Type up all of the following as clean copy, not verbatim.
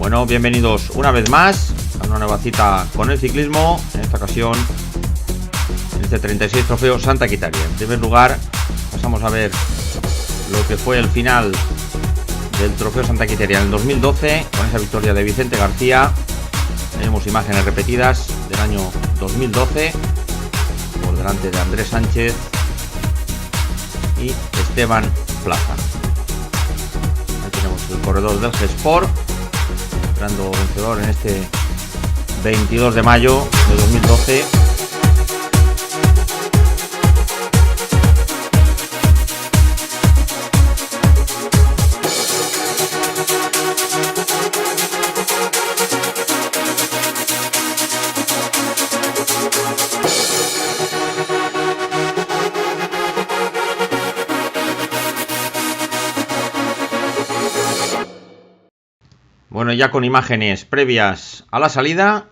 Bueno, bienvenidos una vez más a una nueva cita con el ciclismo. En esta ocasión, en este 36 Trofeo Santa Quiteria. En primer lugar, pasamos a ver lo que fue el final del Trofeo Santa Quiteria en el 2012, con esa victoria de Vicente García. Tenemos imágenes repetidas del año 2012, por delante de Andrés Sánchez y Esteban Plaza. Ahí tenemos el corredor del G-Sport, entrando vencedor en este 22 de mayo de 2012. Bueno, ya con imágenes previas a la salida,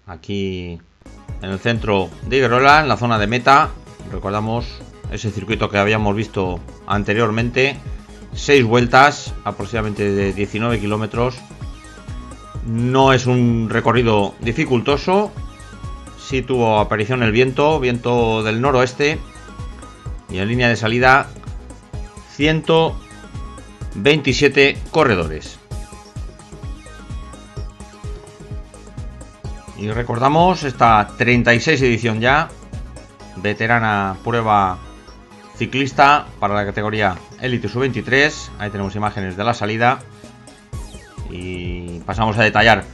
aquí en el centro de Iguerola, en la zona de meta. Recordamos ese circuito que habíamos visto anteriormente, 6 vueltas, aproximadamente de 19 kilómetros. No es un recorrido dificultoso, sí tuvo aparición el viento del noroeste, y en línea de salida 127 corredores. Y recordamos esta 36 edición ya, veterana prueba ciclista para la categoría Elite Sub-23. Ahí tenemos imágenes de la salida y pasamos a detallar,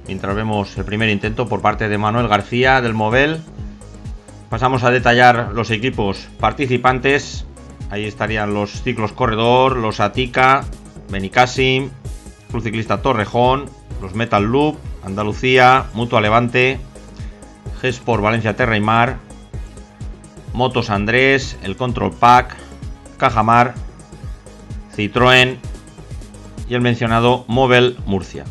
mientras vemos el primer intento por parte de Manuel García del Movel. Pasamos a detallar los equipos participantes. Ahí estarían los Ciclos Corredor, los Atica, Benicassim, Club Ciclista Torrejón, los Metal Loop, Andalucía, Mutua Levante, G-Sport Valencia Terra y Mar, Motos Andrés, el Control Pack, Cajamar, Citroën y el mencionado Movel Murcia.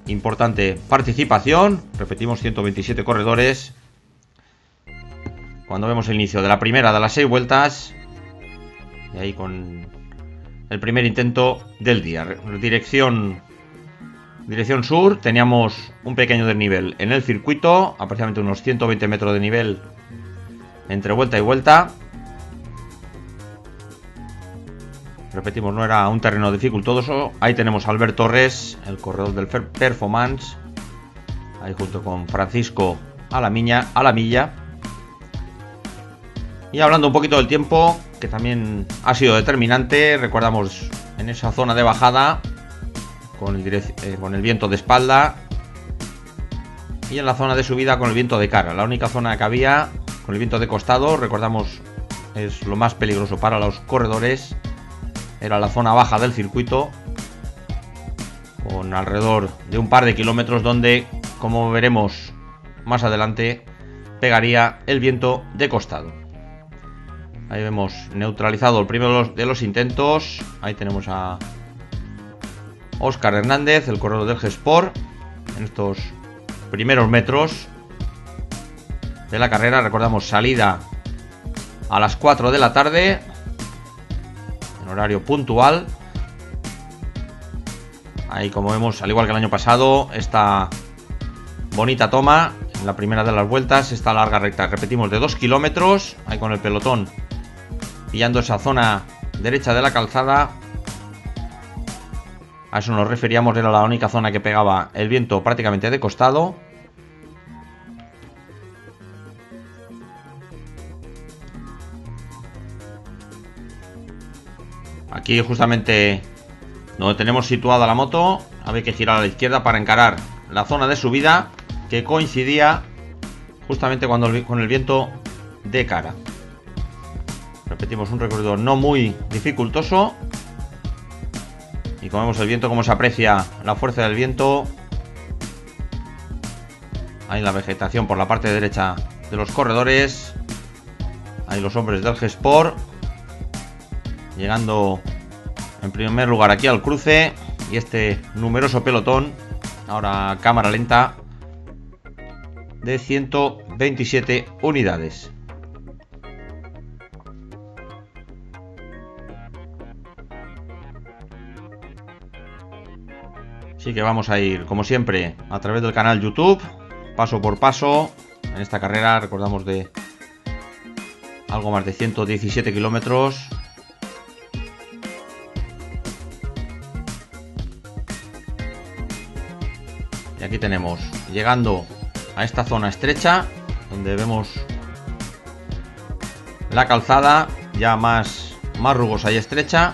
Importante participación, repetimos, 127 corredores. Cuando vemos el inicio de la primera de las 6 vueltas, y ahí con el primer intento del día, dirección sur, teníamos un pequeño desnivel en el circuito, aproximadamente unos 120 metros de nivel entre vuelta y vuelta. Repetimos, no era un terreno dificultoso. Ahí tenemos a Albert Torres, el corredor del Performance, ahí junto con Francisco a la milla. Y hablando un poquito del tiempo, que también ha sido determinante, recordamos en esa zona de bajada con el viento de espalda, y en la zona de subida con el viento de cara. La única zona que había con el viento de costado, recordamos, es lo más peligroso para los corredores, era la zona baja del circuito, con alrededor de un par de kilómetros donde, como veremos más adelante, pegaría el viento de costado. Ahí vemos neutralizado el primero de los intentos. Ahí tenemos a Óscar Hernández, el corredor del G-Sport, en estos primeros metros de la carrera. Recordamos, salida a las 4 de la tarde, en horario puntual. Ahí, como vemos, al igual que el año pasado, esta bonita toma en la primera de las vueltas, esta larga recta, repetimos, de 2 kilómetros, ahí con el pelotón pillando esa zona derecha de la calzada. A eso nos referíamos, era la única zona que pegaba el viento prácticamente de costado. Aquí, justamente donde tenemos situada la moto, había que girar a la izquierda para encarar la zona de subida, que coincidía justamente con el viento de cara. Repetimos, un recorrido no muy dificultoso, y como vemos el viento, como se aprecia la fuerza del viento. Ahí la vegetación por la parte derecha de los corredores. Ahí los hombres del G-Sport llegando en primer lugar aquí al cruce, y este numeroso pelotón, ahora a cámara lenta, de 127 unidades. Así que vamos a ir, como siempre, a través del canal YouTube, paso por paso. En esta carrera, recordamos, de algo más de 117 kilómetros. Y aquí tenemos, llegando a esta zona estrecha, donde vemos la calzada ya más rugosa y estrecha.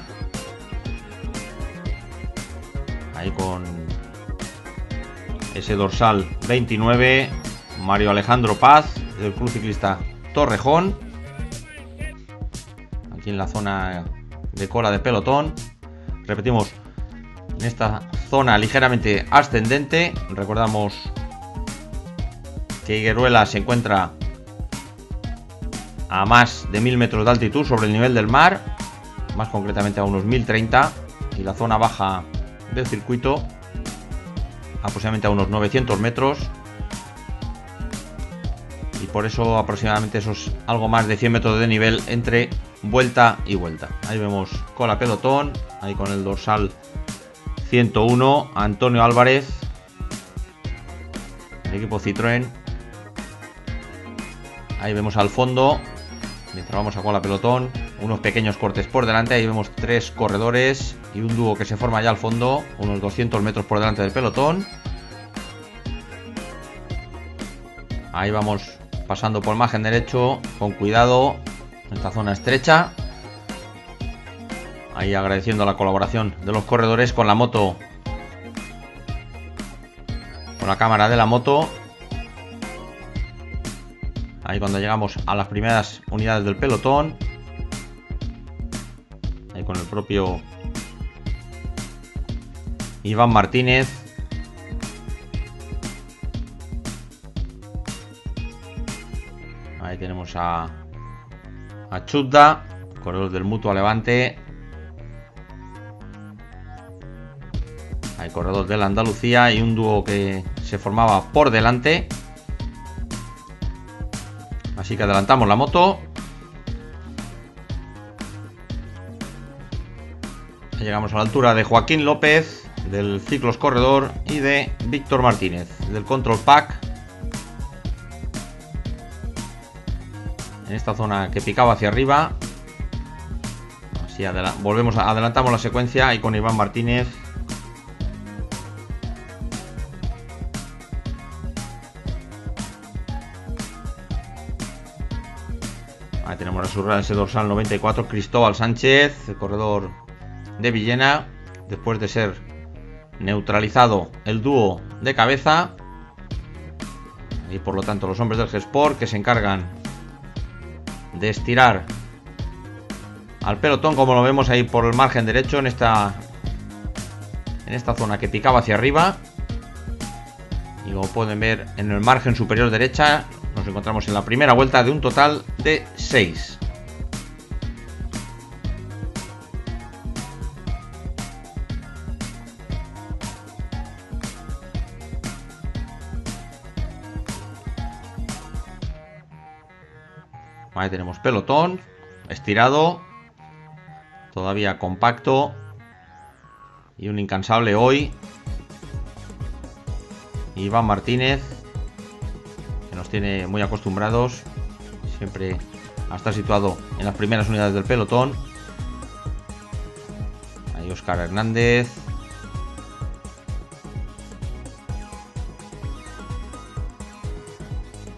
Ahí con ese dorsal 29, Mario Alejandro Paz, del Club Ciclista Torrejón. Aquí en la zona de cola de pelotón. Repetimos, en esta zona ligeramente ascendente. Recordamos que Higueruela se encuentra a más de 1000 metros de altitud sobre el nivel del mar, más concretamente a unos 1030, y la zona baja del circuito aproximadamente a unos 900 metros, y por eso aproximadamente esos algo más de 100 metros de nivel entre vuelta y vuelta. Ahí vemos cola pelotón, ahí con el dorsal 101, Antonio Álvarez, el equipo Citroën. Ahí vemos al fondo, mientras vamos a cola pelotón, unos pequeños cortes por delante. Ahí vemos 3 corredores y un dúo que se forma ya al fondo, unos 200 metros por delante del pelotón. Ahí vamos pasando por margen derecho, con cuidado, en esta zona estrecha. Ahí agradeciendo la colaboración de los corredores con la moto, con la cámara de la moto. Ahí cuando llegamos a las primeras unidades del pelotón, ahí con el propio Iván Martínez. Ahí tenemos a Chutda, corredor del Mutua Levante. Hay corredor de la Andalucía y un dúo que se formaba por delante. Así que adelantamos la moto. Llegamos a la altura de Joaquín López, del Ciclos Corredor, y de Víctor Martínez, del Control Pack. En esta zona que picaba hacia arriba. Así adelantamos la secuencia, y con Iván Martínez. Ahí tenemos a su ese dorsal 94, Cristóbal Sánchez, el corredor de Villena, después de ser neutralizado el dúo de cabeza. Y por lo tanto los hombres del G-Sport, que se encargan de estirar al pelotón, como lo vemos ahí por el margen derecho, en esta zona que picaba hacia arriba. Y como pueden ver, en el margen superior derecha nos encontramos en la primera vuelta de un total de 6. Ahí tenemos pelotón estirado, todavía compacto, y un incansable hoy, Iván Martínez, que nos tiene muy acostumbrados siempre a estar situado en las primeras unidades del pelotón. Ahí Óscar Hernández.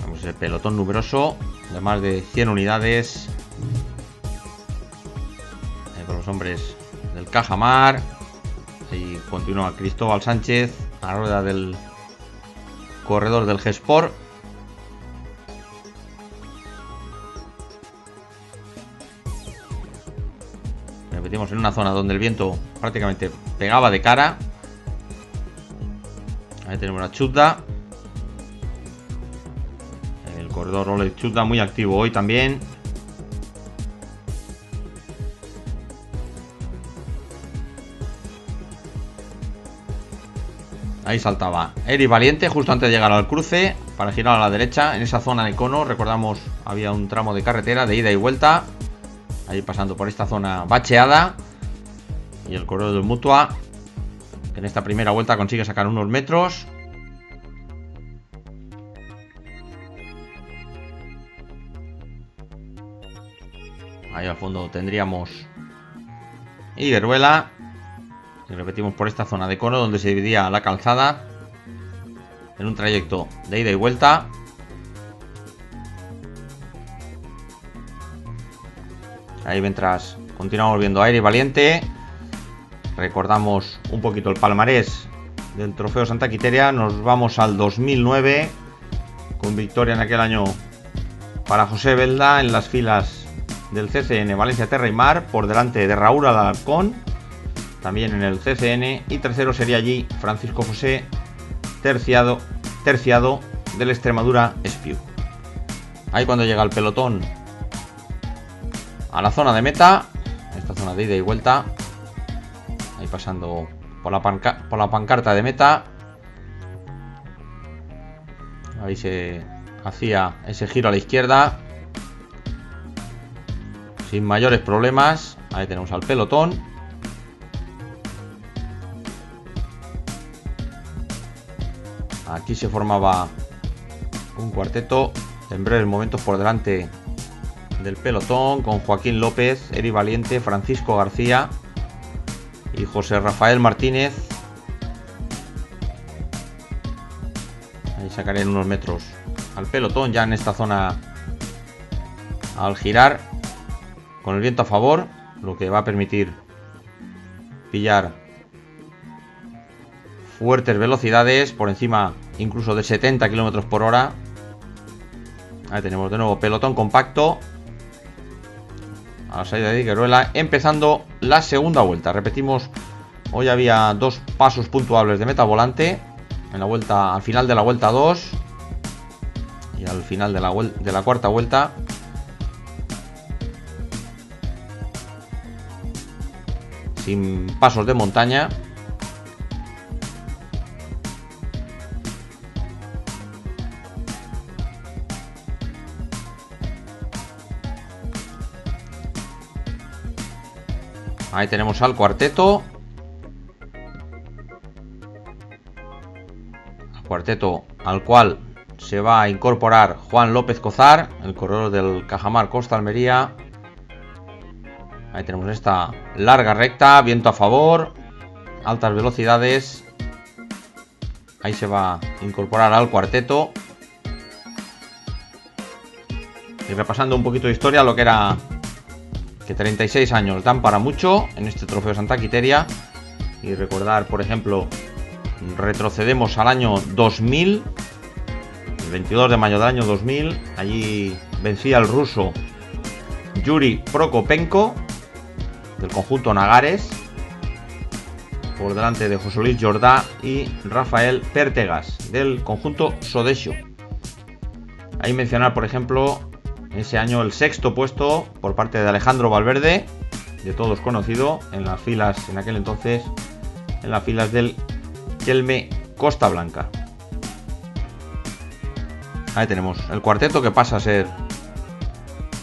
Vamos, el pelotón numeroso de más de 100 unidades. Ahí con los hombres del Cajamar. Ahí continúa Cristóbal Sánchez a la rueda del corredor del G-Sport. Repetimos, en una zona donde el viento prácticamente pegaba de cara. Ahí tenemos a Chutda, el corredor Oleg Chutda, muy activo hoy también. Ahí saltaba Eri Valiente justo antes de llegar al cruce para girar a la derecha. En esa zona de cono, recordamos, había un tramo de carretera de ida y vuelta. Ahí pasando por esta zona bacheada. Y el corredor del Mutua que en esta primera vuelta consigue sacar unos metros. Ahí al fondo tendríamos Higueruela. Y repetimos por esta zona de cono donde se dividía la calzada en un trayecto de ida y vuelta. Ahí mientras continuamos viendo a Aire Valiente, recordamos un poquito el palmarés del Trofeo Santa Quiteria. Nos vamos al 2009 con victoria en aquel año para José Belda en las filas del CCN Valencia Terra y Mar, por delante de Raúl Alarcón, también en el CCN, y tercero sería allí Francisco José, terciado del Extremadura Espiu. Ahí cuando llega el pelotón a la zona de meta, esta zona de ida y vuelta, ahí pasando por la pancarta de meta, ahí se hacía ese giro a la izquierda sin mayores problemas. Ahí tenemos al pelotón. Aquí se formaba un cuarteto en breves momentos por delante del pelotón, con Joaquín López, Eri Valiente, Francisco García y José Rafael Martínez. Ahí sacarían unos metros al pelotón ya en esta zona al girar, con el viento a favor, lo que va a permitir pillar fuertes velocidades por encima incluso de 70 km por hora. Ahí tenemos de nuevo pelotón compacto a la salida de Higueruela, empezando la segunda vuelta. Repetimos, hoy había dos pasos puntuables de meta volante en la vuelta, al final de la vuelta 2 y al final de la cuarta vuelta. Sin pasos de montaña. Ahí tenemos al cuarteto. Cuarteto al cual se va a incorporar Juan López Cozar, el corredor del Cajamar Costa Almería. Ahí tenemos esta larga recta, viento a favor, altas velocidades. Ahí se va a incorporar al cuarteto. Y repasando un poquito de historia, lo que era que 36 años dan para mucho en este Trofeo Santa Quiteria. Y recordar, por ejemplo, retrocedemos al año 2000, el 22 de mayo del año 2000. Allí vencía el ruso Yuri Prokopenko del conjunto Nagares, por delante de José Luis Jordá y Rafael Pertegas del conjunto Sodesio. Hay mencionar, por ejemplo, en ese año el sexto puesto por parte de Alejandro Valverde, de todos conocido, en las filas, en aquel entonces, en las filas del Kelme Costa Blanca. Ahí tenemos el cuarteto, que pasa a ser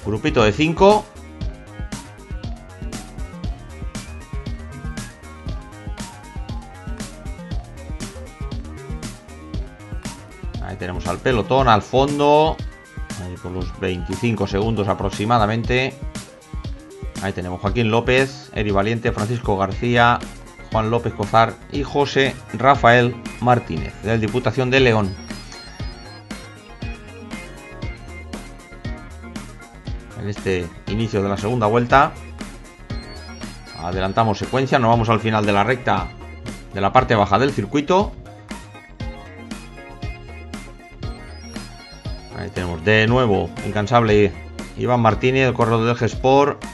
grupito de 5. Ahí tenemos al pelotón al fondo, ahí por los 25 segundos aproximadamente. Ahí tenemos Joaquín López, Eri Valiente, Francisco García, Juan López Cozar y José Rafael Martínez, de la Diputación de León. En este inicio de la segunda vuelta adelantamos secuencia, nos vamos al final de la recta de la parte baja del circuito. Ahí tenemos de nuevo incansable Iván Martínez, el corredor del G-Sport.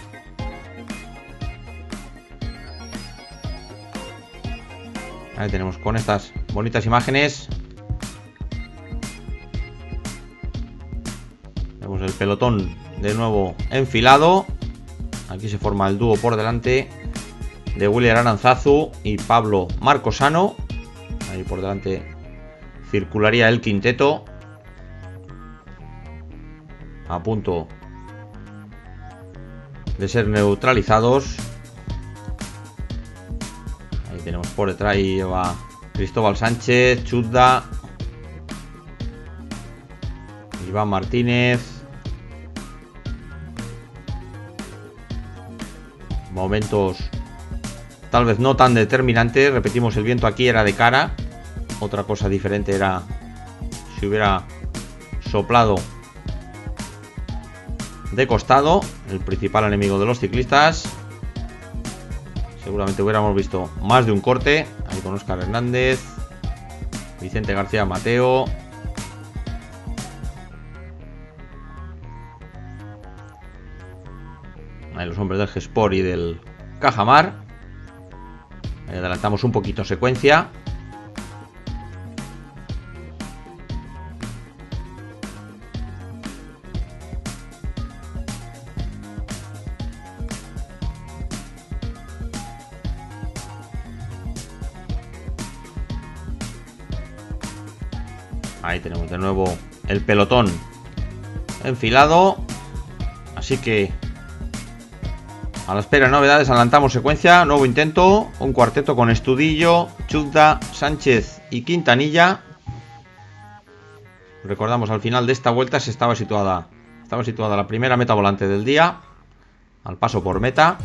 Ahí tenemos con estas bonitas imágenes. Vemos el pelotón de nuevo enfilado. Aquí se forma el dúo por delante de William Aranzazu y Pablo Marcosano. Ahí por delante circularía el quinteto, a punto de ser neutralizados. Ahí tenemos por detrás, ahí lleva Cristóbal Sánchez, Chudda, Iván Martínez. Momentos tal vez no tan determinantes. Repetimos, el viento aquí era de cara. Otra cosa diferente era si hubiera soplado de costado, el principal enemigo de los ciclistas. Seguramente hubiéramos visto más de un corte. Ahí con Óscar Hernández, Vicente García Mateo. Ahí los hombres del G-Sport y del Cajamar. Ahí adelantamos un poquito secuencia. Ahí tenemos de nuevo el pelotón enfilado. Así que a la espera de novedades, adelantamos secuencia. Nuevo intento, un cuarteto con Estudillo, Chudda, Sánchez y Quintanilla. Recordamos, al final de esta vuelta estaba situada la primera meta volante del día, al paso por meta.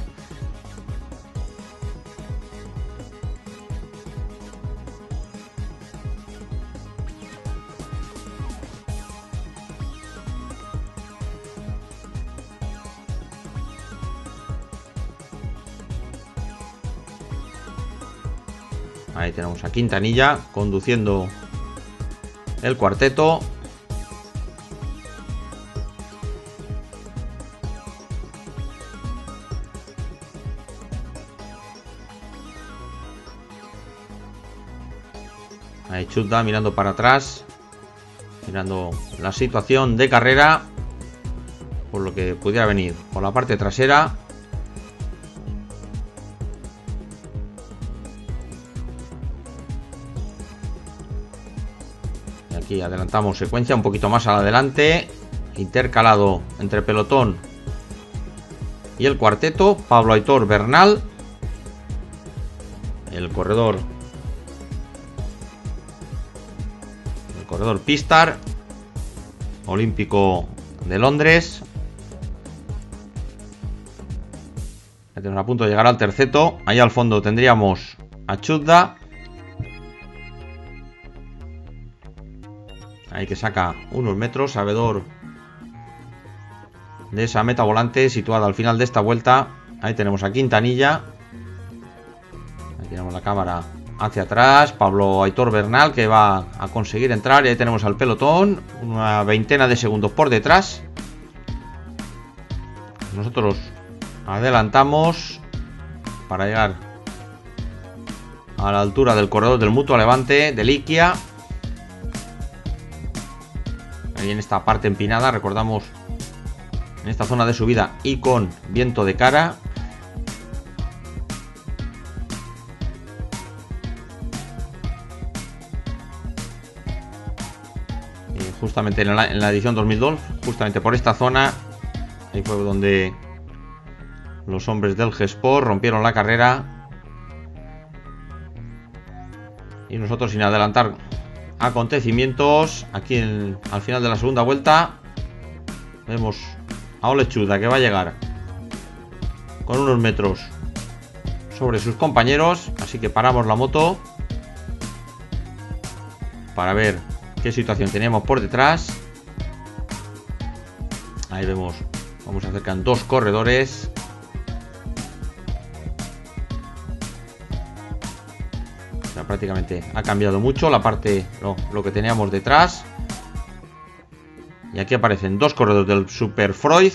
Ahí tenemos a Quintanilla conduciendo el cuarteto. Ahí Chudda mirando para atrás, mirando la situación de carrera, por lo que pudiera venir por la parte trasera. Aquí adelantamos secuencia un poquito más adelante, intercalado entre pelotón y el cuarteto. Pablo Aitor Bernal, el corredor Pistar, olímpico de Londres. Ya tenemos a punto de llegar al terceto. Ahí al fondo tendríamos a Chudda. Ahí que saca unos metros, sabedor de esa meta volante situada al final de esta vuelta. Ahí tenemos a Quintanilla. Ahí tenemos la cámara hacia atrás. Pablo Aitor Bernal, que va a conseguir entrar. Y ahí tenemos al pelotón, una veintena de segundos por detrás. Nosotros adelantamos para llegar a la altura del corredor del Mutua Levante de Liquia. Ahí en esta parte empinada, recordamos, en esta zona de subida y con viento de cara. Justamente en la edición 2002, justamente por esta zona, ahí fue donde los hombres del G-Sport rompieron la carrera. Y nosotros, sin adelantar acontecimientos, aquí al final de la segunda vuelta, vemos a Ole Chudda, que va a llegar con unos metros sobre sus compañeros. Así que paramos la moto para ver qué situación teníamos por detrás. Ahí vemos cómo se acercan dos corredores. O sea, prácticamente ha cambiado mucho la parte, lo que teníamos detrás. Y aquí aparecen dos corredores del Super Freud.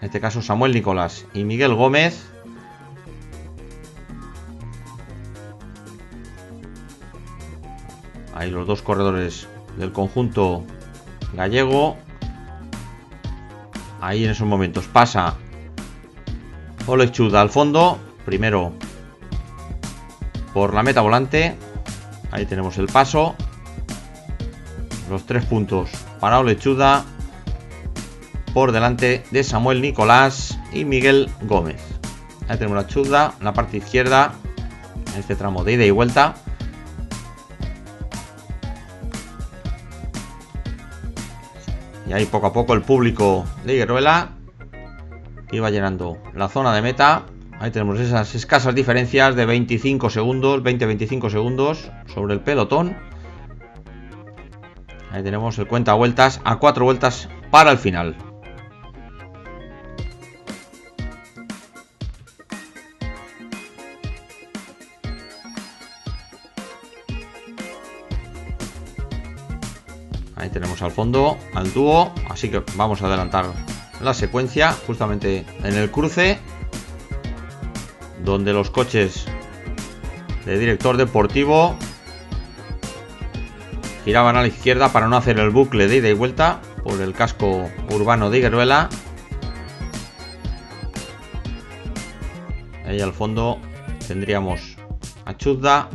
En este caso Samuel Nicolás y Miguel Gómez. Ahí los dos corredores del conjunto gallego. Ahí en esos momentos pasa Ole Chudda al fondo, primero por la meta volante. Ahí tenemos el paso. Los 3 puntos para Ole Chudda, por delante de Samuel Nicolás y Miguel Gómez. Ahí tenemos la Chudda en la parte izquierda, en este tramo de ida y vuelta. Y ahí poco a poco el público de Higueruela iba llenando la zona de meta. Ahí tenemos esas escasas diferencias de 25 segundos, 20-25 segundos sobre el pelotón. Ahí tenemos el cuentavueltas a 4 vueltas para el final. Ahí tenemos al fondo al dúo, así que vamos a adelantar la secuencia justamente en el cruce, donde los coches de director deportivo giraban a la izquierda para no hacer el bucle de ida y vuelta por el casco urbano de Higueruela. Ahí al fondo tendríamos a Chuzda,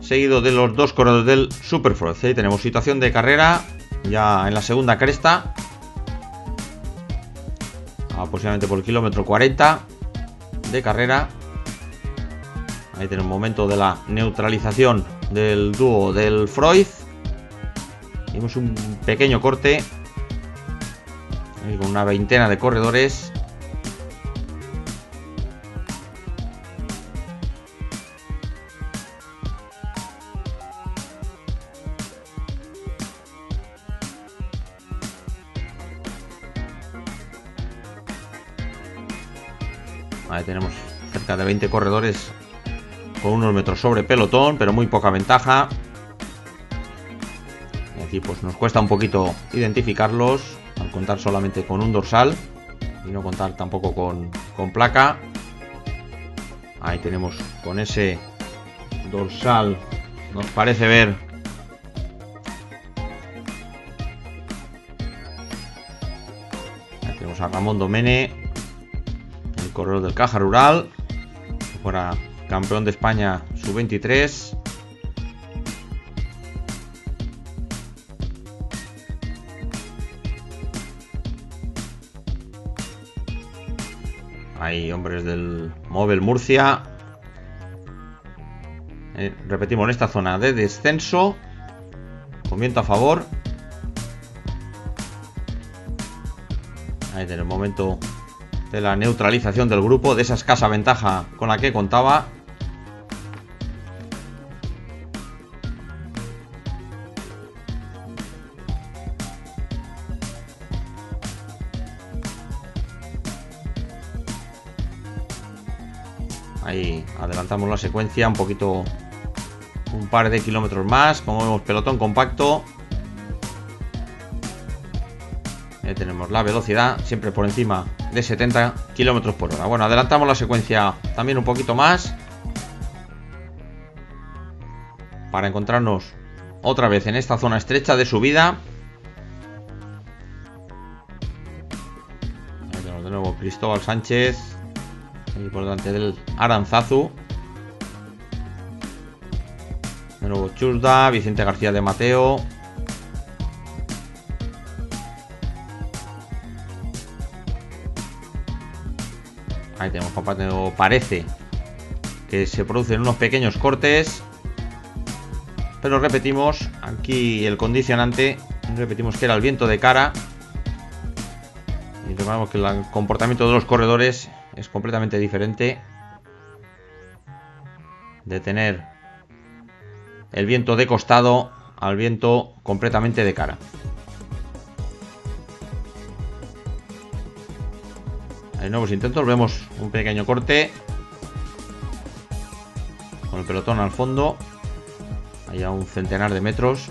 seguido de los dos corredores del Superfrost. Ahí tenemos situación de carrera ya en la segunda cresta, aproximadamente por el kilómetro 40 de carrera. Ahí tenemos un momento de la neutralización del dúo del Freud. Vimos un pequeño corte con una veintena de corredores. Ahí tenemos cerca de 20 corredores con unos metros sobre pelotón, pero muy poca ventaja. Y aquí pues nos cuesta un poquito identificarlos al contar solamente con un dorsal y no contar tampoco con placa. Ahí tenemos con ese dorsal, nos parece ver ahí tenemos a Ramón Domene, el corredor del Caja Rural, que fuera campeón de España sub-23. Hay hombres del Móvil Murcia. Repetimos, en esta zona de descenso, con viento a favor. Ahí en el momento de la neutralización del grupo, de esa escasa ventaja con la que contaba. Ahí adelantamos la secuencia un poquito, un par de kilómetros más. Como vemos, pelotón compacto. Ahí tenemos la velocidad siempre por encima de 70 kilómetros por hora. Bueno, adelantamos la secuencia también un poquito más para encontrarnos otra vez en esta zona estrecha de subida. Ahí tenemos de nuevo Cristóbal Sánchez y por delante del Aranzazu. De nuevo Chuzda, Vicente García de Mateo. Ahí tenemos compacto. Parece que se producen unos pequeños cortes, pero repetimos, aquí el condicionante, repetimos que era el viento de cara. Y recordamos que el comportamiento de los corredores es completamente diferente, de tener el viento de costado al viento completamente de cara. Hay nuevos intentos, vemos un pequeño corte con el pelotón al fondo, hay a un centenar de metros,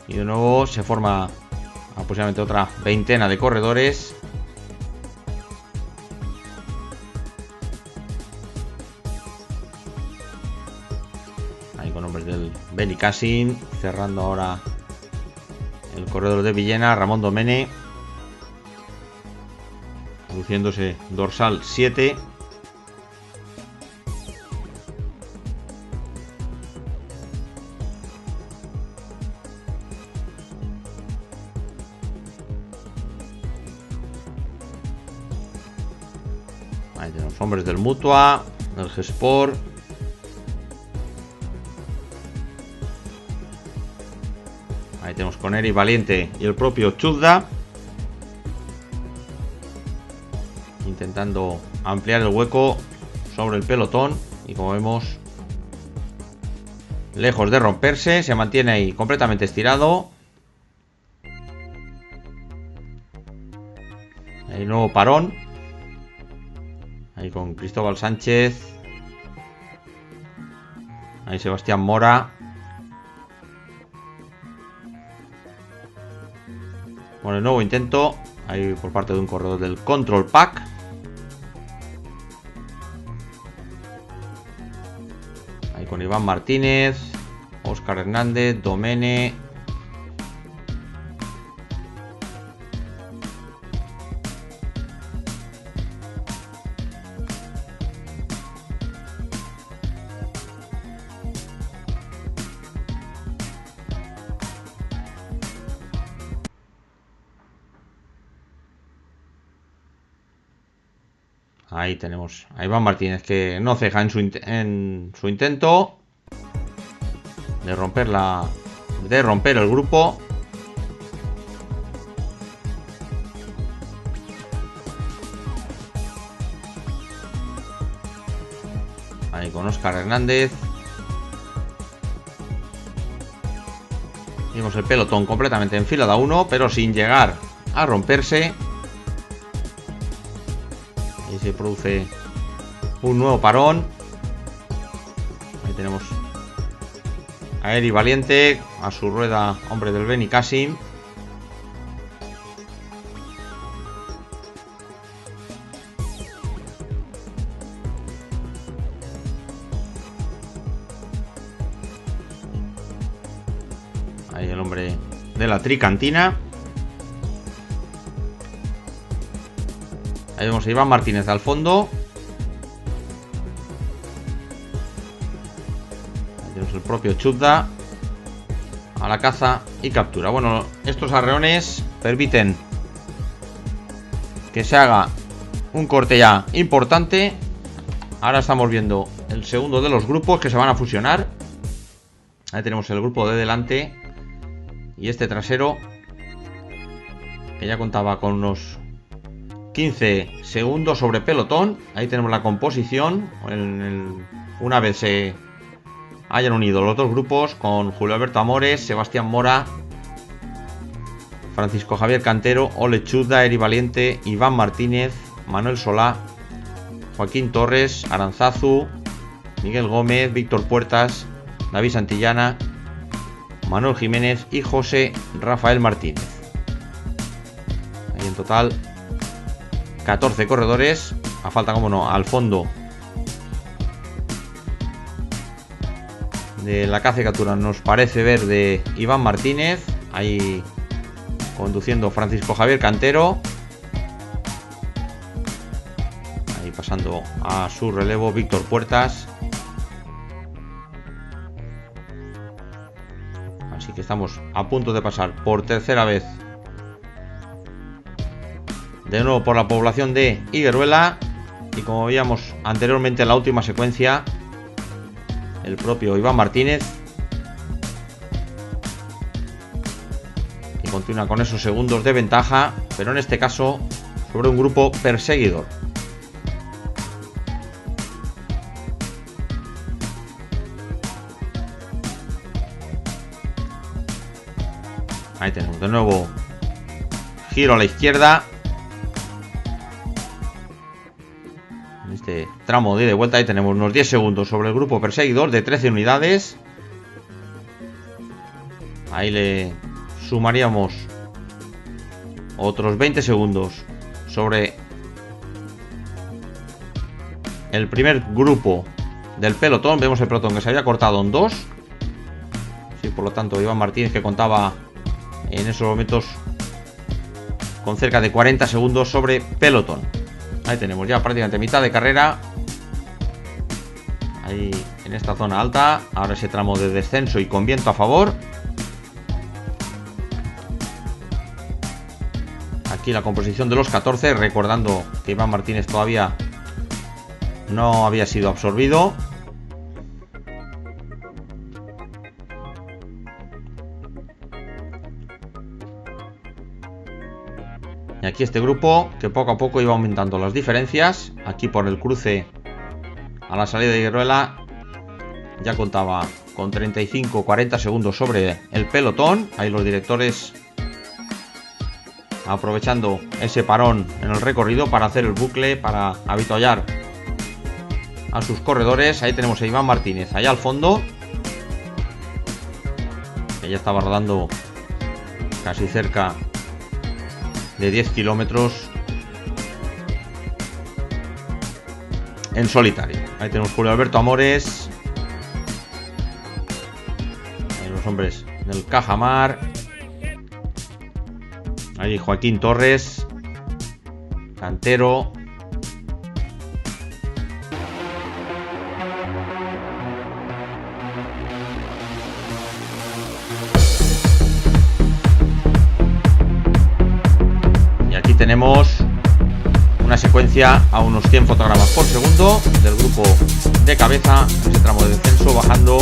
y de nuevo se forma aproximadamente otra veintena de corredores. Ahí con hombres del Benicassin, cerrando ahora el corredor de Villena, Ramón Domene, luciéndose dorsal 7. Ahí tenemos hombres del Mutua, del G-Sport. Ahí tenemos con Eri Valiente y el propio Chuzda, intentando ampliar el hueco sobre el pelotón. Y como vemos, lejos de romperse, se mantiene ahí completamente estirado. Hay nuevo parón. Ahí con Cristóbal Sánchez. Ahí Sebastián Mora. Bueno, el nuevo intento. Ahí por parte de un corredor del Control Pack. Ahí con Iván Martínez, Óscar Hernández, Domene. Ahí tenemos a Iván Martínez, que no ceja en su intento de romper el grupo. Ahí con Óscar Hernández. Vimos el pelotón completamente enfilado a uno, pero sin llegar a romperse. Ahí se produce un nuevo parón. Ahí tenemos a Eri Valiente, a su rueda, hombre del Benicassim. Ahí el hombre de la tricantina. Ahí vemos a Iván Martínez al fondo. Ahí tenemos el propio Chuzda a la caza y captura. Bueno, estos arreones permiten que se haga un corte ya importante. Ahora estamos viendo el segundo de los grupos que se van a fusionar. Ahí tenemos el grupo de delante y este trasero, que ya contaba con unos 15 segundos sobre pelotón. Ahí tenemos la composición una vez se hayan unido los dos grupos, con Julio Alberto Amores, Sebastián Mora, Francisco Javier Cantero, Ole Chuzda, Eri Valiente, Iván Martínez, Manuel Solá, Joaquín Torres, Aranzazu, Miguel Gómez, Víctor Puertas, David Santillana, Manuel Jiménez y José Rafael Martínez. Ahí en total 14 corredores. A falta, como no, al fondo de la caza y captura nos parece ver de Iván Martínez. Ahí conduciendo Francisco Javier Cantero. Ahí pasando a su relevo Víctor Puertas. Así que estamos a punto de pasar por tercera vez de nuevo por la población de Higueruela. Y como veíamos anteriormente en la última secuencia, el propio Iván Martínez, y continúa con esos segundos de ventaja, pero en este caso sobre un grupo perseguidor. Ahí tenemos de nuevo giro a la izquierda. En este tramo de vuelta ahí tenemos unos 10 segundos sobre el grupo perseguidor de 13 unidades. Ahí le sumaríamos otros 20 segundos sobre el primer grupo del pelotón. Vemos el pelotón que se había cortado en dos. Sí, por lo tanto Iván Martínez, que contaba en esos momentos con cerca de 40 segundos sobre pelotón. Ahí tenemos ya prácticamente mitad de carrera. Ahí en esta zona alta. Ahora ese tramo de descenso y con viento a favor. Aquí la composición de los 14. Recordando que Iván Martínez todavía no había sido absorbido. Y aquí este grupo que poco a poco iba aumentando las diferencias. Aquí por el cruce a la salida de Higueruela ya contaba con 35-40 segundos sobre el pelotón. Ahí los directores aprovechando ese parón en el recorrido para hacer el bucle, para avituallar a sus corredores. Ahí tenemos a Iván Martínez allá al fondo, que ya estaba rodando casi cerca de 10 kilómetros en solitario. Ahí tenemos Julio Alberto Amores, ahí los hombres del Cajamar, ahí Joaquín Torres, Cantero, tenemos una secuencia a unos 100 fotogramas por segundo del grupo de cabeza en ese tramo de descenso, bajando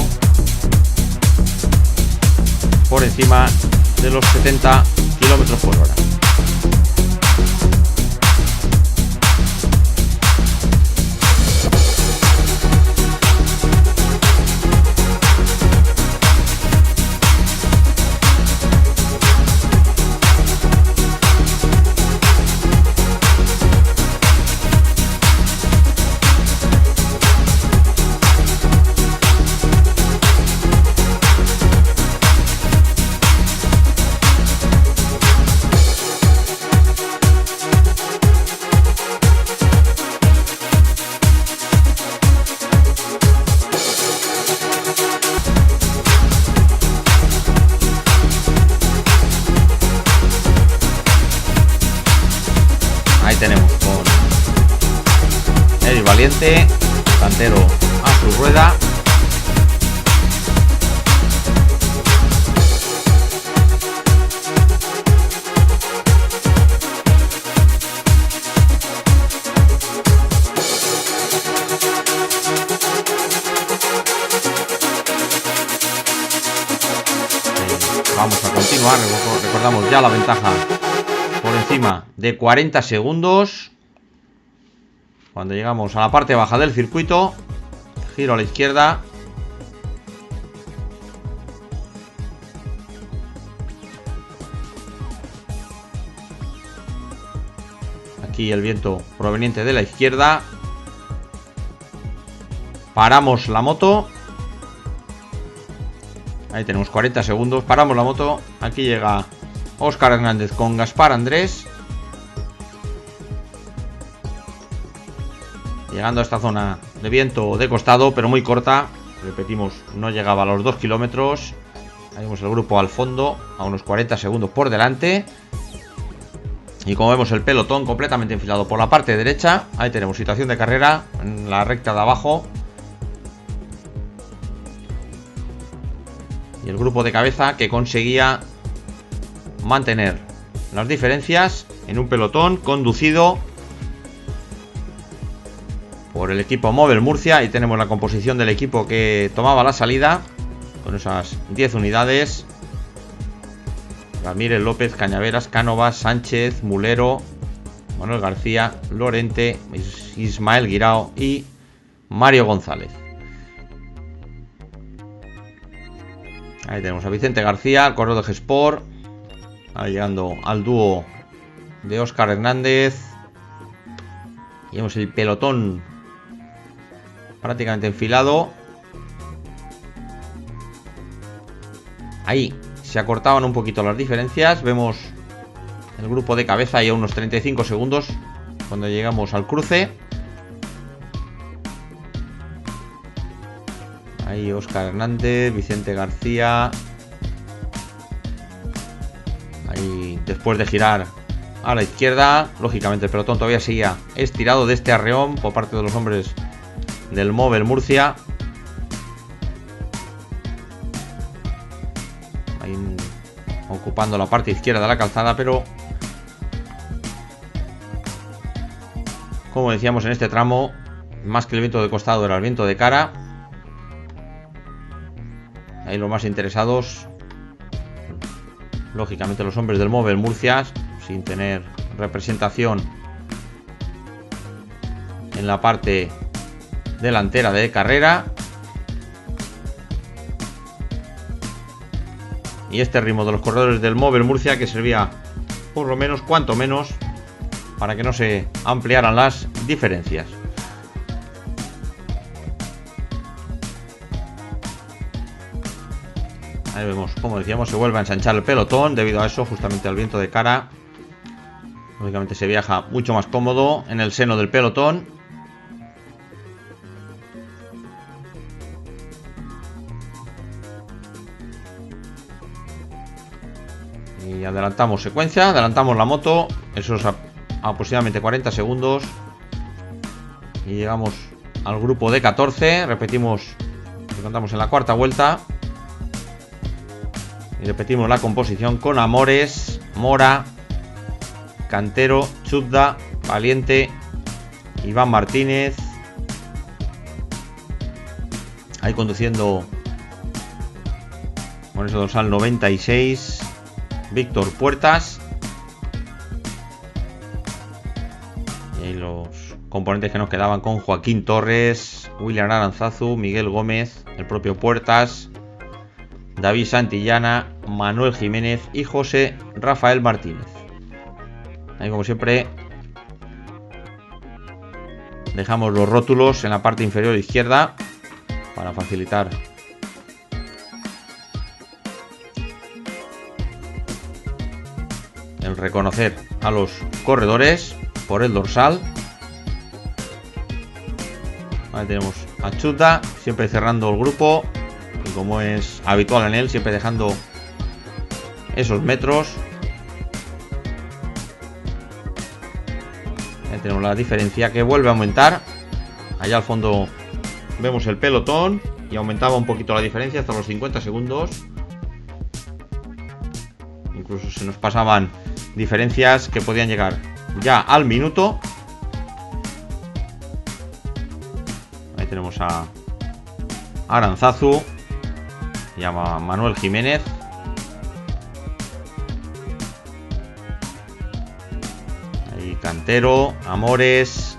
por encima de los 70 kilómetros por hora. Tenemos con Eric Valiente, Cantero a su rueda. Vamos a continuar, recordamos ya la ventaja por encima de 40 segundos. Cuando llegamos a la parte baja del circuito, giro a la izquierda. Aquí el viento proveniente de la izquierda. Paramos la moto. Ahí tenemos 40 segundos. Paramos la moto. Aquí llega Óscar Hernández con Gaspar Andrés. Llegando a esta zona de viento de costado, pero muy corta. Repetimos, no llegaba a los 2 kilómetros. Ahí vemos el grupo al fondo, a unos 40 segundos por delante. Y como vemos el pelotón completamente enfilado por la parte derecha. Ahí tenemos situación de carrera en la recta de abajo. Y el grupo de cabeza que conseguía mantener las diferencias en un pelotón conducido por el equipo Movel Murcia. Ahí tenemos la composición del equipo que tomaba la salida con esas 10 unidades: Ramírez, López, Cañaveras, Cánovas, Sánchez, Mulero, Manuel García, Lorente, Ismael Guirao y Mario González. Ahí tenemos a Vicente García, el corredor de G-Sport. Ahí llegando al dúo de Óscar Hernández. Y vemos el pelotón prácticamente enfilado. Ahí se acortaban un poquito las diferencias. Vemos el grupo de cabeza y a unos 35 segundos cuando llegamos al cruce. Ahí Óscar Hernández, Vicente García. Ahí después de girar a la izquierda, lógicamente el pelotón todavía seguía estirado de este arreón por parte de los hombres del Movel Murcia. Ahí ocupando la parte izquierda de la calzada, pero como decíamos, en este tramo Más que el viento de costado era el viento de cara. Ahí los más interesados, lógicamente los hombres del Movel Murcia, sin tener representación en la parte delantera de carrera. Y este ritmo de los corredores del Movel Murcia, que servía por lo menos, cuanto menos, para que no se ampliaran las diferencias. Ahí vemos, como decíamos, se vuelve a ensanchar el pelotón. Debido a eso, justamente al viento de cara, lógicamente se viaja mucho más cómodo en el seno del pelotón. Y adelantamos secuencia, adelantamos la moto. Eso es aproximadamente 40 segundos. Y llegamos al grupo de 14. Repetimos, lo contamos en la cuarta vuelta. Y repetimos la composición con Amores, Mora, Cantero, Chudda, Valiente, Iván Martínez. Ahí conduciendo con ese dorsal 96, Víctor Puertas. Y ahí los componentes que nos quedaban con Joaquín Torres, William Aranzazu, Miguel Gómez, el propio Puertas, David Santillana, Manuel Jiménez y José Rafael Martínez. Ahí, como siempre, dejamos los rótulos en la parte inferior izquierda para facilitar el reconocer a los corredores por el dorsal. Ahí tenemos a Chudda, siempre cerrando el grupo, y como es habitual en él, siempre dejando esos metros. Ahí tenemos la diferencia que vuelve a aumentar. Allá al fondo vemos el pelotón y aumentaba un poquito la diferencia hasta los 50 segundos. Incluso se nos pasaban diferencias que podían llegar ya al minuto. Ahí tenemos a Aranzazu y a Manuel Jiménez. Ahí Cantero, Amores,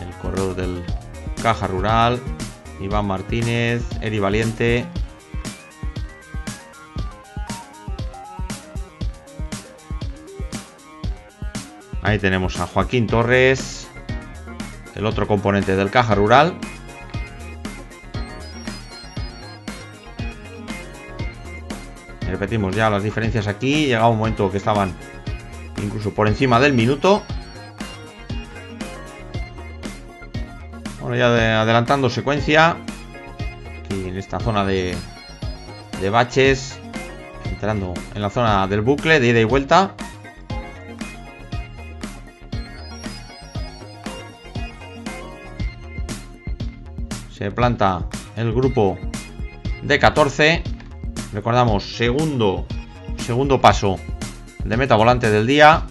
el corredor del Caja Rural, Iván Martínez, Eri Valiente. Ahí tenemos a Joaquín Torres, el otro componente del Caja Rural. Y repetimos ya las diferencias aquí. Llegaba un momento que estaban incluso por encima del minuto. Bueno, ya adelantando secuencia. Aquí en esta zona de baches. Entrando en la zona del bucle de ida y vuelta. Se planta el grupo de 14. Recordamos, segundo paso de meta volante del día.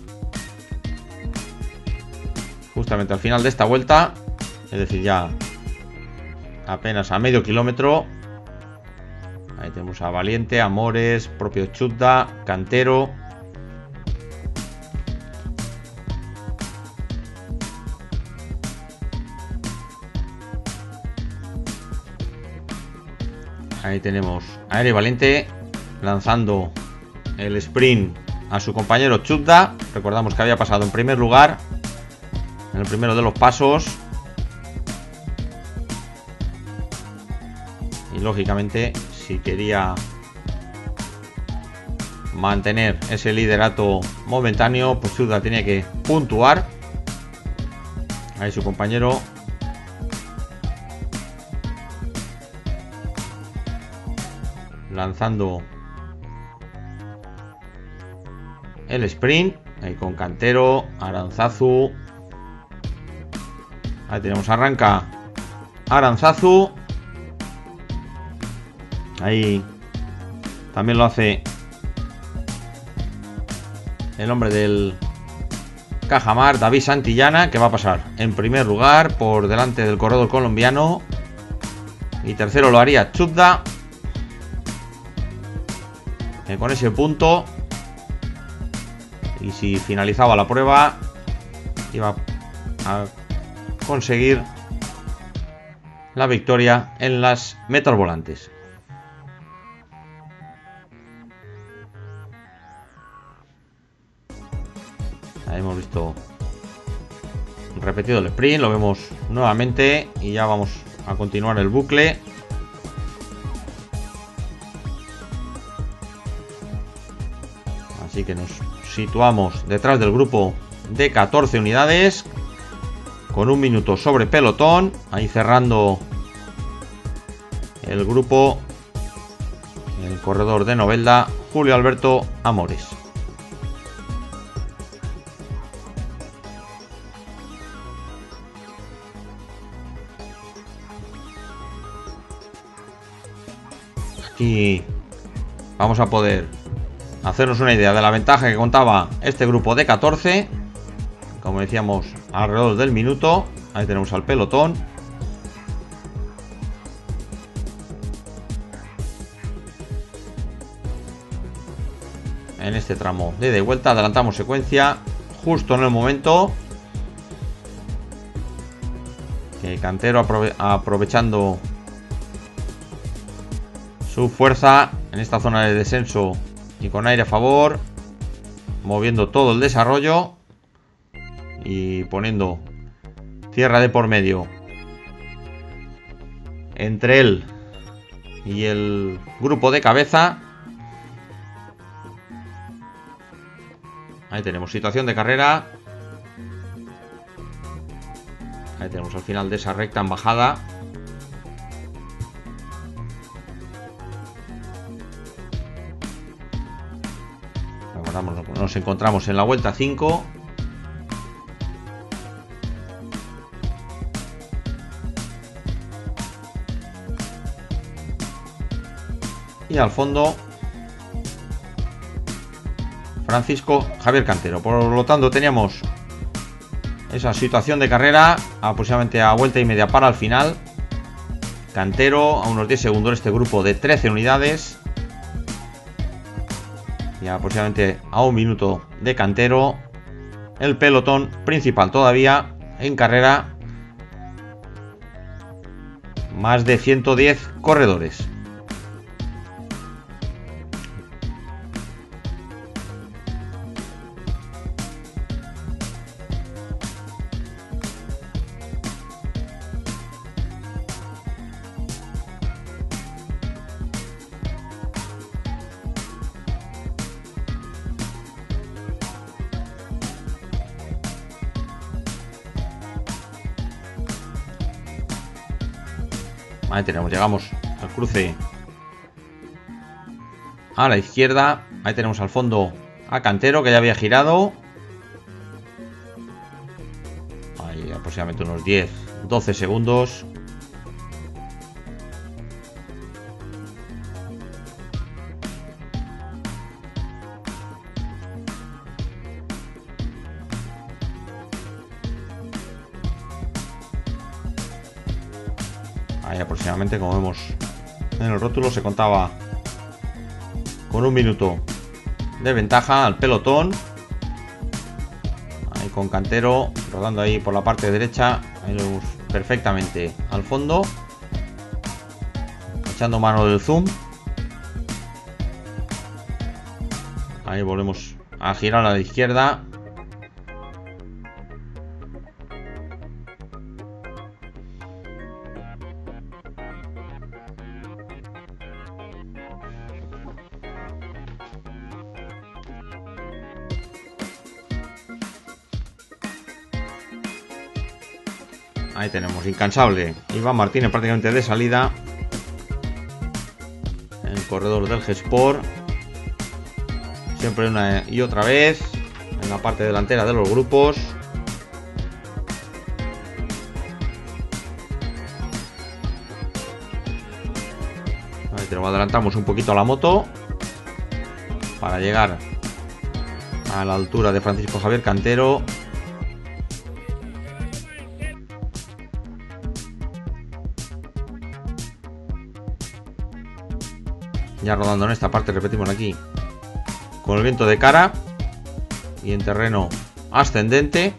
Justamente al final de esta vuelta. Es decir, ya apenas a medio kilómetro. Ahí tenemos a Valiente, Amores, propio Chudda, Cantero. Ahí tenemos a Eri Valiente lanzando el sprint a su compañero Chudda. Recordamos que había pasado en primer lugar en el primero de los pasos. Y lógicamente, si quería mantener ese liderato momentáneo, pues Chudda tenía que puntuar. Ahí su compañero lanzando el sprint. Ahí con Cantero, Aranzazu. Ahí tenemos, arranca Aranzazu. Ahí también lo hace el hombre del Cajamar, David Santillana, que va a pasar en primer lugar por delante del corredor colombiano. Y tercero lo haría Chubda, que con ese punto, y si finalizaba la prueba, iba a conseguir la victoria en las metas volantes. Ahí hemos visto repetido el sprint, lo vemos nuevamente y ya vamos a continuar el bucle. Así que nos situamos detrás del grupo de 14 unidades con 1 minuto sobre pelotón, ahí cerrando el grupo el corredor de Novelda, Julio Alberto Amores. Aquí vamos a poder hacernos una idea de la ventaja que contaba este grupo de 14. Como decíamos, alrededor del minuto. Ahí tenemos al pelotón. En este tramo de vuelta adelantamos secuencia justo en el momento que Cantero aprovechando su fuerza en esta zona de descenso y con aire a favor, moviendo todo el desarrollo y poniendo tierra de por medio entre él y el grupo de cabeza. Ahí tenemos situación de carrera. Ahí tenemos al final de esa recta en bajada. Nos encontramos en la vuelta 5. Y al fondo Francisco Javier Cantero. Por lo tanto teníamos esa situación de carrera aproximadamente a vuelta y media para el final. Cantero a unos 10 segundos este grupo de 13 unidades. Y aproximadamente a 1 minuto de Cantero el pelotón principal todavía en carrera. Más de 110 corredores. Ahí tenemos, llegamos al cruce a la izquierda. Ahí tenemos al fondo a Cantero, que ya había girado. Ahí aproximadamente unos 10-12 segundos. Ahí aproximadamente, como vemos en el rótulo, se contaba con 1 minuto de ventaja al pelotón. Ahí con Cantero rodando ahí por la parte derecha. Ahí lo vemos perfectamente al fondo, echando mano del zoom. Ahí volvemos a girar a la izquierda. Ahí tenemos, incansable Iván Martínez prácticamente de salida. El corredor del G-Sport. Siempre una y otra vez en la parte delantera de los grupos. Ahí tenemos, adelantamos un poquito a la moto para llegar a la altura de Francisco Javier Cantero. Ya rodando en esta parte, repetimos aquí. Con el viento de cara. Y en terreno ascendente.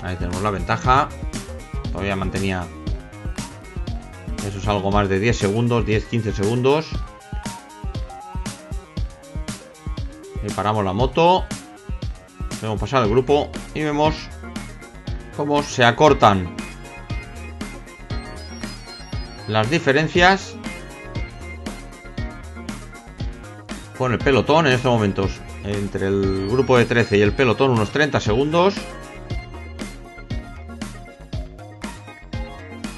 Ahí tenemos la ventaja. Todavía mantenía. Eso es algo más de 10 segundos, 10-15 segundos. Y paramos la moto. Hemos pasado el grupo y vemos cómo se acortan las diferencias con el pelotón en estos momentos. Entre el grupo de 13 y el pelotón unos 30 segundos.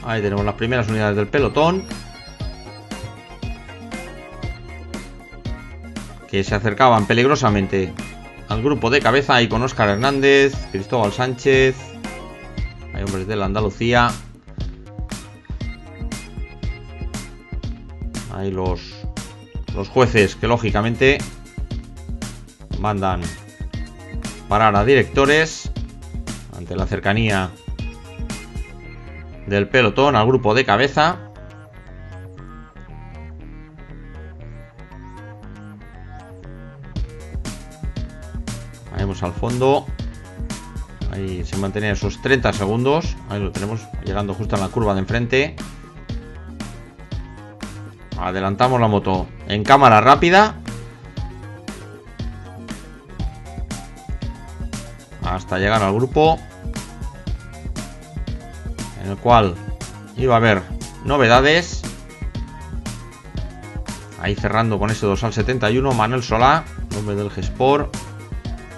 Ahí tenemos las primeras unidades del pelotón, que se acercaban peligrosamente al grupo de cabeza, ahí con Óscar Hernández, Cristóbal Sánchez. Hay hombres de la Andalucía. Ahí los jueces que lógicamente mandan parar a directores ante la cercanía del pelotón al grupo de cabeza. Ahí vemos al fondo. Ahí se mantienen esos 30 segundos. Ahí lo tenemos llegando justo en la curva de enfrente. Adelantamos la moto en cámara rápida hasta llegar al grupo, en el cual iba a haber novedades. Ahí cerrando con ese dorsal 71, Manuel Solá, hombre del G-Sport.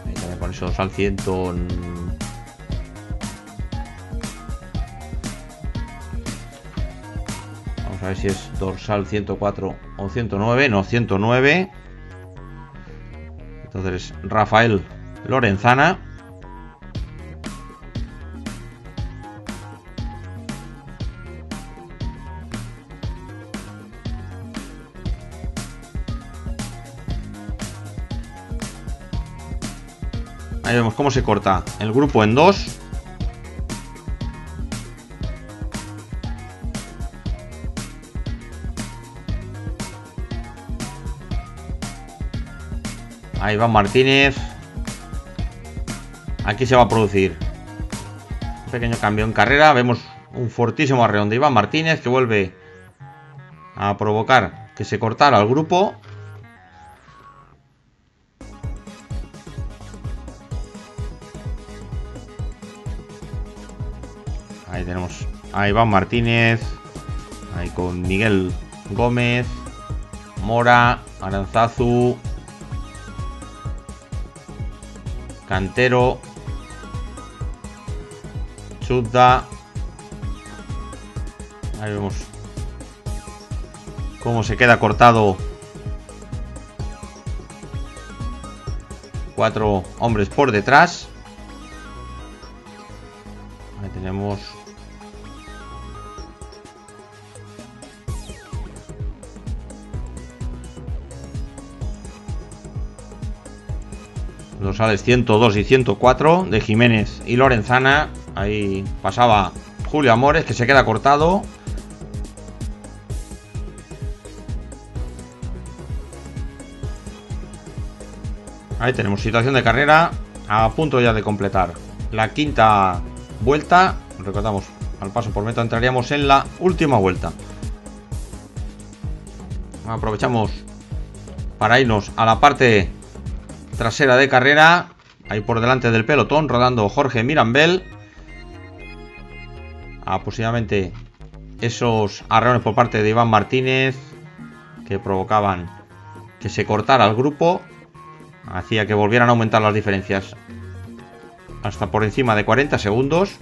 Ahí también con ese dorsal 100. Vamos a ver si es dorsal 104 o 109. No, 109. Entonces Rafael Lorenzana. Ahí vemos cómo se corta el grupo en dos. Ahí va Martínez. Aquí se va a producir un pequeño cambio en carrera. Vemos un fortísimo arreón de Iván Martínez, que vuelve a provocar que se cortara el grupo. Ahí tenemos a Iván Martínez. Ahí con Miguel Gómez, Mora, Aranzazu, Cantero, Chudda. Ahí vemos cómo se queda cortado. 4 hombres por detrás. Ahí tenemos dorsales 102 y 104 de Jiménez y Lorenzana. Ahí pasaba Julio Amores, que se queda cortado. Ahí tenemos situación de carrera a punto ya de completar la quinta vuelta. Recordamos, al paso por meta entraríamos en la última vuelta. Aprovechamos para irnos a la parte trasera de carrera. Ahí por delante del pelotón rodando Jorge Mirambel. Posiblemente esos arreones por parte de Iván Martínez, que provocaban que se cortara el grupo, hacía que volvieran a aumentar las diferencias hasta por encima de 40 segundos.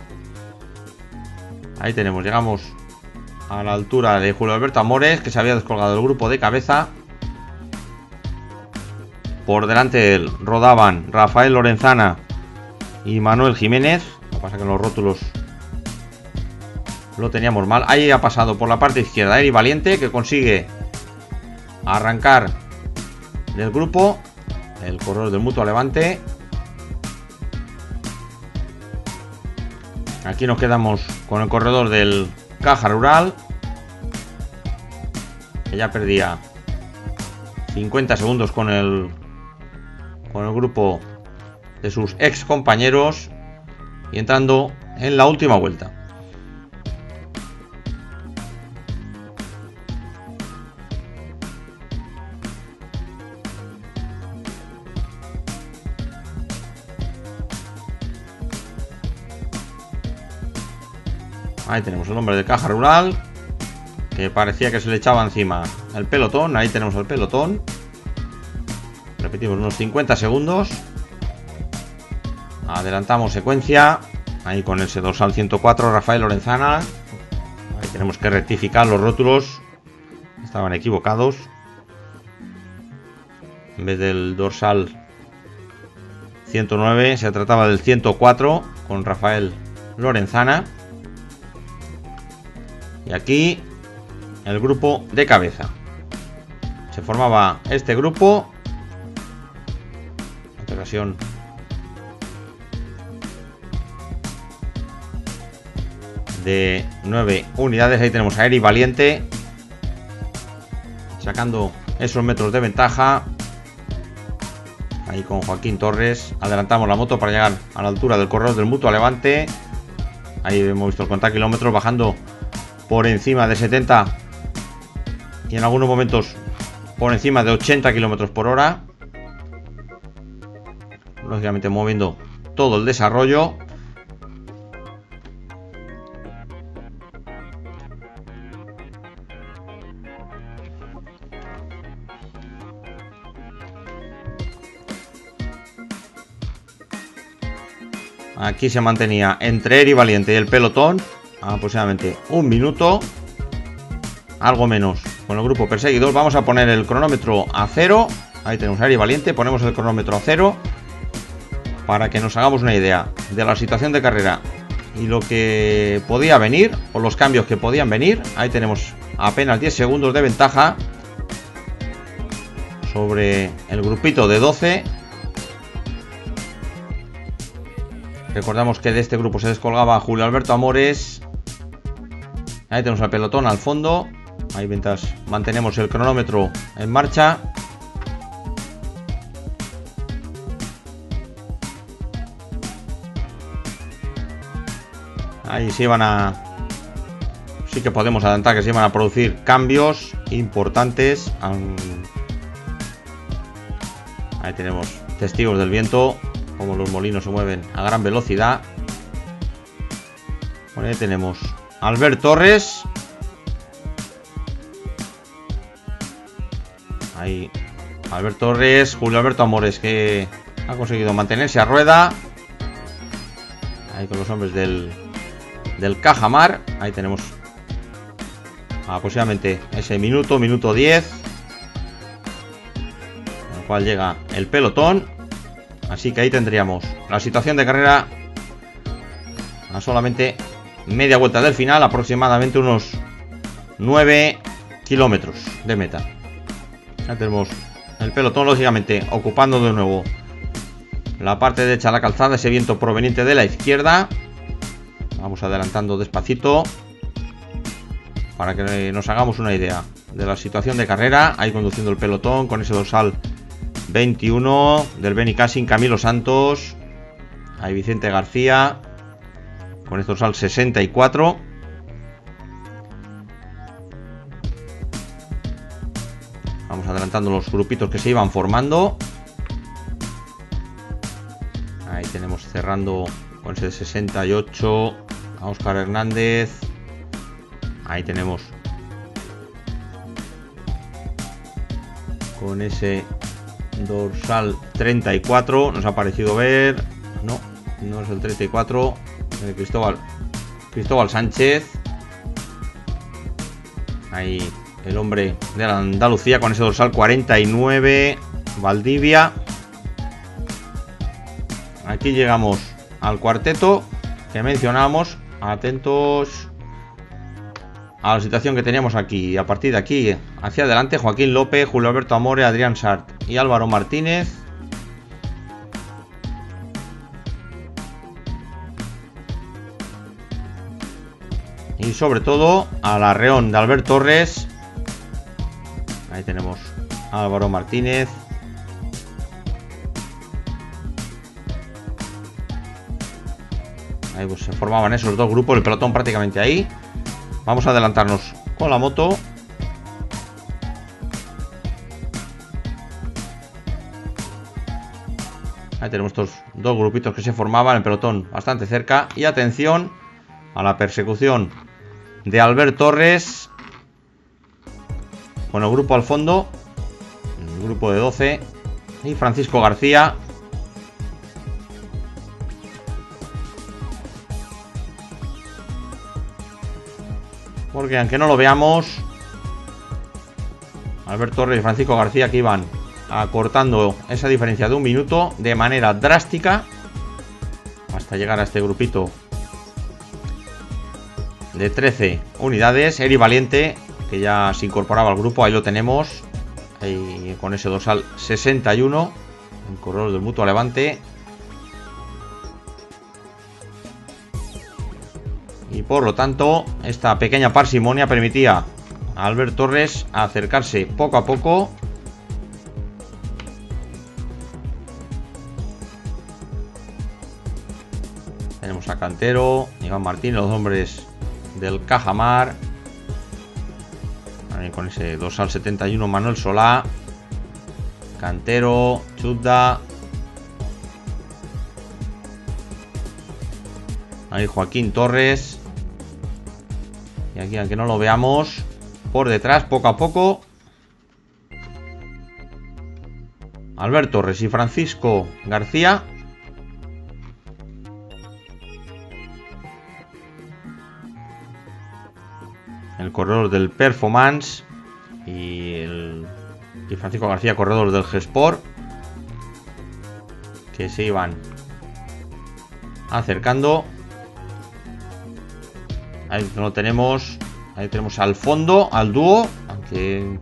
Ahí tenemos, llegamos a la altura de Julio Alberto Amores, que se había descolgado del grupo de cabeza. Por delante de él rodaban Rafael Lorenzana y Manuel Jiménez. Lo que pasa que en los rótulos lo teníamos mal. Ahí ha pasado por la parte izquierda Eri Valiente, que consigue arrancar del grupo. el corredor del Mutua Levante. Aquí nos quedamos con el corredor del Caja Rural, que ya perdía 50 segundos con el grupo de sus ex compañeros y entrando en la última vuelta. Ahí tenemos el hombre de Caja Rural, que parecía que se le echaba encima el pelotón. Ahí tenemos el pelotón. Repetimos unos 50 segundos. Adelantamos secuencia. Ahí con ese dorsal 104, Rafael Lorenzana. Ahí tenemos que rectificar los rótulos. Estaban equivocados. En vez del dorsal 109, se trataba del 104 con Rafael Lorenzana. Y aquí el grupo de cabeza. Se formaba este grupo. En esta ocasión de 9 unidades. Ahí tenemos a Eri Valiente sacando esos metros de ventaja. Ahí con Joaquín Torres. Adelantamos la moto para llegar a la altura del corredor del Mutua Levante. Ahí hemos visto el contar kilómetros bajando por encima de 70 y en algunos momentos por encima de 80 kilómetros por hora. Lógicamente moviendo todo el desarrollo. Aquí se mantenía entre Eri Valiente y el pelotón aproximadamente un minuto, algo menos con el grupo perseguidor. Vamos a poner el cronómetro a 0. Ahí tenemos a Eri Valiente, ponemos el cronómetro a 0 para que nos hagamos una idea de la situación de carrera y lo que podía venir, o los cambios que podían venir. Ahí tenemos apenas 10 segundos de ventaja sobre el grupito de 12. Recordamos que de este grupo se descolgaba Julio Alberto Amores. Ahí tenemos al pelotón al fondo. Ahí mientras mantenemos el cronómetro en marcha. Ahí se iban a... Sí que podemos adelantar que se iban a producir cambios importantes. Ahí tenemos testigos del viento, como los molinos se mueven a gran velocidad. Bueno, ahí tenemos Albert Torres. Ahí Albert Torres, Julio Alberto Amores, que ha conseguido mantenerse a rueda. Ahí con los hombres del Cajamar. Ahí tenemos aproximadamente ese minuto 10, en el cual llega el pelotón. Así que ahí tendríamos la situación de carrera a solamente media vuelta del final, aproximadamente unos 9 kilómetros de meta. Ya tenemos el pelotón, lógicamente, ocupando de nuevo la parte derecha de la calzada, ese viento proveniente de la izquierda. Vamos adelantando despacito para que nos hagamos una idea de la situación de carrera. Ahí conduciendo el pelotón con ese dorsal 21 del Benicassin, Camilo Santos. Ahí Vicente García con este dorsal 64. Vamos adelantando los grupitos que se iban formando. Ahí tenemos cerrando con ese 68 a Óscar Hernández. Ahí tenemos con ese dorsal 34. Nos ha parecido ver. No es el 34. Cristóbal Sánchez. Ahí el hombre de la Andalucía con ese dorsal 49. Valdivia. Aquí llegamos al cuarteto que mencionamos. Atentos a la situación que teníamos aquí. Y a partir de aquí hacia adelante, Joaquín López, Julio Alberto Amore, Adrián Sart y Álvaro Martínez. y sobre todo al arreón de Albert Torres. Ahí tenemos a Álvaro Martínez. Ahí pues se formaban esos dos grupos, el pelotón prácticamente ahí. Vamos a adelantarnos con la moto. Ahí tenemos estos dos grupitos que se formaban, el pelotón bastante cerca. Y atención a la persecución de Albert Torres con el grupo al fondo, el grupo de 12, y Francisco García. Porque aunque no lo veamos, Albert Torres y Francisco García que iban acortando esa diferencia de 1 minuto de manera drástica hasta llegar a este grupito de 13 unidades. Eri Valiente, que ya se incorporaba al grupo, ahí lo tenemos, ahí con ese dorsal 61, el corredor del Mutua Levante. Y por lo tanto, esta pequeña parsimonia permitía a Albert Torres acercarse poco a poco. Tenemos a Cantero, Iván Martín, los hombres del Cajamar. También con ese dorsal 71, Manuel Solá, Cantero, Chudda. Ahí Joaquín Torres. Y aquí, aunque no lo veamos, por detrás, poco a poco, Albert Torres y Francisco García. El corredor del Performance y Francisco García, corredor del G-Sport, que se iban acercando. Ahí lo tenemos. Ahí tenemos al fondo, al dúo, aunque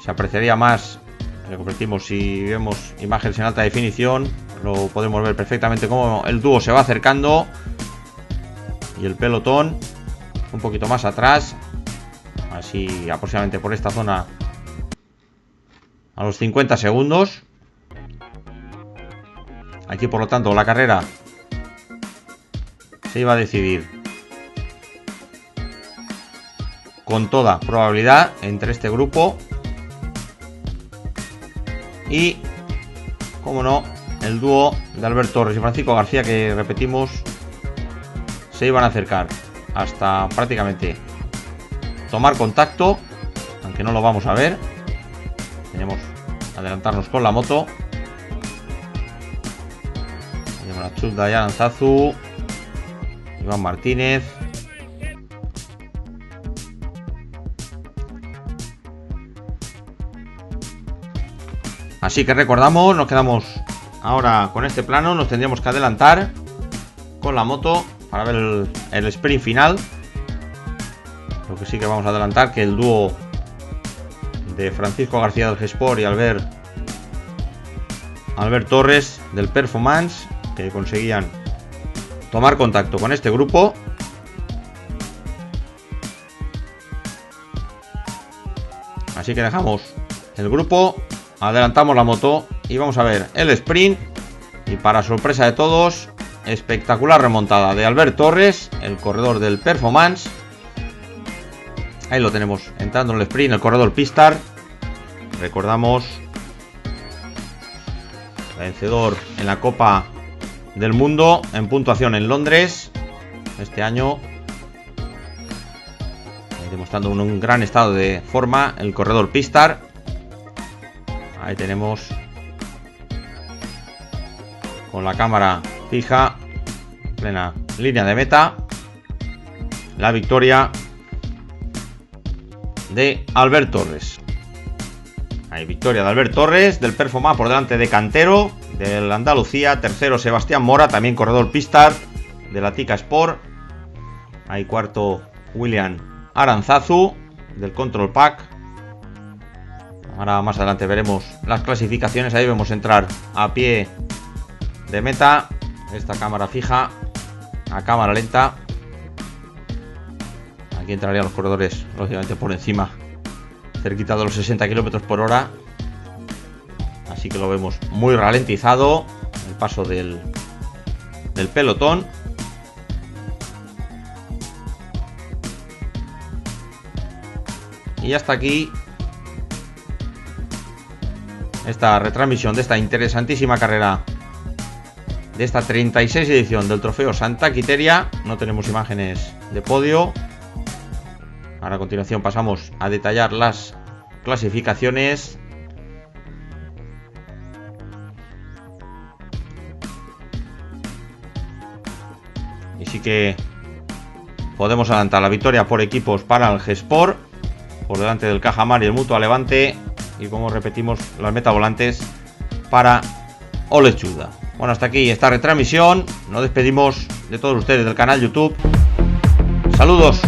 se apreciaría más, lo convertimos si vemos imágenes en alta definición, lo podemos ver perfectamente cómo el dúo se va acercando y el pelotón un poquito más atrás, así aproximadamente por esta zona a los 50 segundos. Aquí por lo tanto la carrera se iba a decidir con toda probabilidad entre este grupo y, como no, el dúo de Albert Torres y Francisco García, que repetimos, se iban a acercar hasta prácticamente tomar contacto, aunque no lo vamos a ver. Tenemos que adelantarnos con la moto. Tenemos la Chulda y Aranzazu, Iván Martínez. Así que recordamos, nos quedamos ahora con este plano, nos tendríamos que adelantar con la moto para ver el sprint final. Lo que sí que vamos a adelantar, que el dúo de Francisco García del G-Sport y Albert Torres del Performance, que conseguían tomar contacto con este grupo. Así que dejamos el grupo, adelantamos la moto y vamos a ver el sprint. Y para sorpresa de todos, espectacular remontada de Albert Torres, el corredor del Performance. Ahí lo tenemos, entrando en el sprint, el corredor Pistar. Recordamos, vencedor en la Copa del Mundo en puntuación en Londres este año. Ahí demostrando un gran estado de forma el corredor Pistar. Ahí tenemos con la cámara fija, plena línea de meta, la victoria de Albert Torres. Hay victoria de Albert Torres del Performance por delante de Cantero del Andalucía. Tercero Sebastián Mora, también corredor Pistar de la Tica Sport. Hay cuarto William Aranzazu del Control Pack. Ahora más adelante veremos las clasificaciones. Ahí vemos entrar a pie de meta esta cámara fija a cámara lenta Aquí entrarían los corredores, lógicamente, por encima, cerquita de los 60 km por hora. Así que lo vemos muy ralentizado el paso del pelotón. Y hasta aquí esta retransmisión de esta interesantísima carrera, de esta 36 edición del Trofeo Santa Quiteria. No tenemos imágenes de podio. Ahora a continuación pasamos a detallar las clasificaciones. Y sí que podemos adelantar la victoria por equipos para el G-Sport, por delante del Cajamar y el Mutua Levante. Y como repetimos, las metavolantes para Olechuda. Bueno, hasta aquí esta retransmisión. Nos despedimos de todos ustedes del canal YouTube. Saludos.